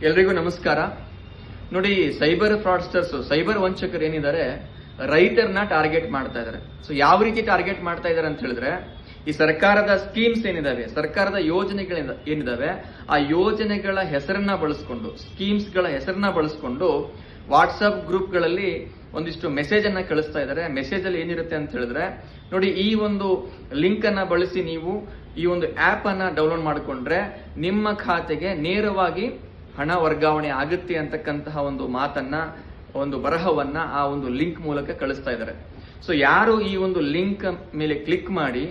ಎಲ್ರಿಗೂ ನಮಸ್ಕಾರ. ನೋಡಿ, ಸೈಬರ್ ಫ್ರಾಡ್ಸ್ಟರ್ಸ್, ಸೈಬರ್ ವಂಚಕರು ಏನಿದ್ದಾರೆ, ರೈತರನ್ನ ಟಾರ್ಗೆಟ್ ಮಾಡ್ತಾ ಇದ್ದಾರೆ. ಸೊ ಯಾವ ರೀತಿ ಟಾರ್ಗೆಟ್ ಮಾಡ್ತಾ ಇದ್ದಾರೆ ಅಂತ ಹೇಳಿದ್ರೆ, ಈ ಸರ್ಕಾರದ ಸ್ಕೀಮ್ಸ್ ಏನಿದಾವೆ, ಸರ್ಕಾರದ ಯೋಜನೆಗಳು ಏನಿದಾವೆ, ಆ ಯೋಜನೆಗಳ ಹೆಸರನ್ನ ಬಳಸ್ಕೊಂಡು, ಸ್ಕೀಮ್ಸ್ ಗಳ ಹೆಸರನ್ನ ಬಳಸ್ಕೊಂಡು ವಾಟ್ಸ್ಆಪ್ ಗ್ರೂಪ್ಗಳಲ್ಲಿ ಒಂದಿಷ್ಟು ಮೆಸೇಜ್ ಅನ್ನ ಕಳಿಸ್ತಾ ಇದ್ದಾರೆ. ಮೆಸೇಜ್ ಅಲ್ಲಿ ಏನಿರುತ್ತೆ ಅಂತ ಹೇಳಿದ್ರೆ, ನೋಡಿ, ಈ ಒಂದು ಲಿಂಕ್ ಅನ್ನ ಬಳಸಿ ನೀವು ಈ ಒಂದು ಆಪ್ ಅನ್ನ ಡೌನ್ಲೋಡ್ ಮಾಡಿಕೊಂಡ್ರೆ ನಿಮ್ಮ ಖಾತೆಗೆ ನೇರವಾಗಿ ಹಣ ವರ್ಗಾವಣೆ ಆಗುತ್ತೆ ಅಂತಕ್ಕಂತಹ ಒಂದು ಮಾತನ್ನ, ಒಂದು ಬರಹವನ್ನ ಆ ಒಂದು ಲಿಂಕ್ ಮೂಲಕ ಕಳಿಸ್ತಾ ಇದ್ದಾರೆ. ಸೊ ಯಾರು ಈ ಒಂದು ಲಿಂಕ್ ಮೇಲೆ ಕ್ಲಿಕ್ ಮಾಡಿ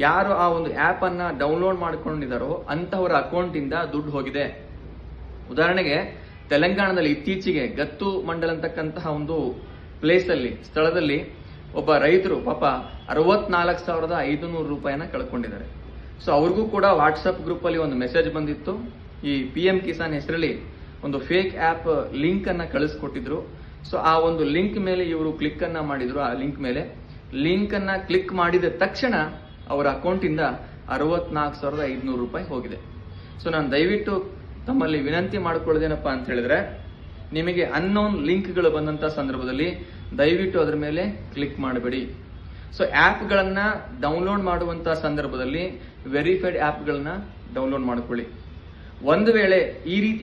ಯಾರು ಆ ಒಂದು ಆಪ್ ಅನ್ನ ಡೌನ್ಲೋಡ್ ಮಾಡ್ಕೊಂಡಿದ್ದಾರೋ ಅಂತವರ ಅಕೌಂಟ್ ಇಂದ ದುಡ್ಡು ಹೋಗಿದೆ. ಉದಾಹರಣೆಗೆ ತೆಲಂಗಾಣದಲ್ಲಿ ಇತ್ತೀಚೆಗೆ ಗತ್ತು ಮಂಡಲ್ ಅಂತಕ್ಕಂತಹ ಒಂದು ಪ್ಲೇಸ್ ಅಲ್ಲಿ, ಸ್ಥಳದಲ್ಲಿ ಒಬ್ಬ ರೈತರು ಪಾಪ 64,500 ರೂಪಾಯಿನ ಕಳ್ಕೊಂಡಿದ್ದಾರೆ. ಸೊ ಅವ್ರಿಗೂ ಕೂಡ ವಾಟ್ಸ್ಆಪ್ ಗ್ರೂಪ್ ಅಲ್ಲಿ ಒಂದು ಮೆಸೇಜ್ ಬಂದಿತ್ತು. ಈ PM ಕಿಸಾನ್ ಹೆಸರಲ್ಲಿ ಒಂದು ಫೇಕ್ ಆಪ್ ಲಿಂಕ್ ಅನ್ನ ಕಳಿಸ್ಕೊಟ್ಟಿದ್ರು. ಸೊ ಆ ಒಂದು ಲಿಂಕ್ ಮೇಲೆ ಇವರು ಕ್ಲಿಕ್ ಅನ್ನ ಮಾಡಿದ್ರು. ಆ ಲಿಂಕ್ ಅನ್ನ ಕ್ಲಿಕ್ ಮಾಡಿದ ತಕ್ಷಣ ಅವರ ಅಕೌಂಟ್ ಇಂದ 64,500 ರೂಪಾಯಿ ಹೋಗಿದೆ. ಸೊ ನಾನು ದಯವಿಟ್ಟು ತಮ್ಮಲ್ಲಿ ವಿನಂತಿ ಮಾಡ್ಕೊಳ್ಳೋದೇನಪ್ಪ ಅಂತ ಹೇಳಿದ್ರೆ, ನಿಮಗೆ ಅನ್ನೋನ್ ಲಿಂಕ್ಗಳು ಬಂದಂತ ಸಂದರ್ಭದಲ್ಲಿ ದಯವಿಟ್ಟು ಅದರ ಮೇಲೆ ಕ್ಲಿಕ್ ಮಾಡಬೇಡಿ. ಸೊ ಆಪ್ಗಳನ್ನ ಡೌನ್ಲೋಡ್ ಮಾಡುವಂತ ಸಂದರ್ಭದಲ್ಲಿ ವೆರಿಫೈಡ್ ಆಪ್ಗಳನ್ನ ಡೌನ್ಲೋಡ್ ಮಾಡ್ಕೊಳ್ಳಿ. ಒಂದು ವೇಳೆ ಈ ರೀತಿ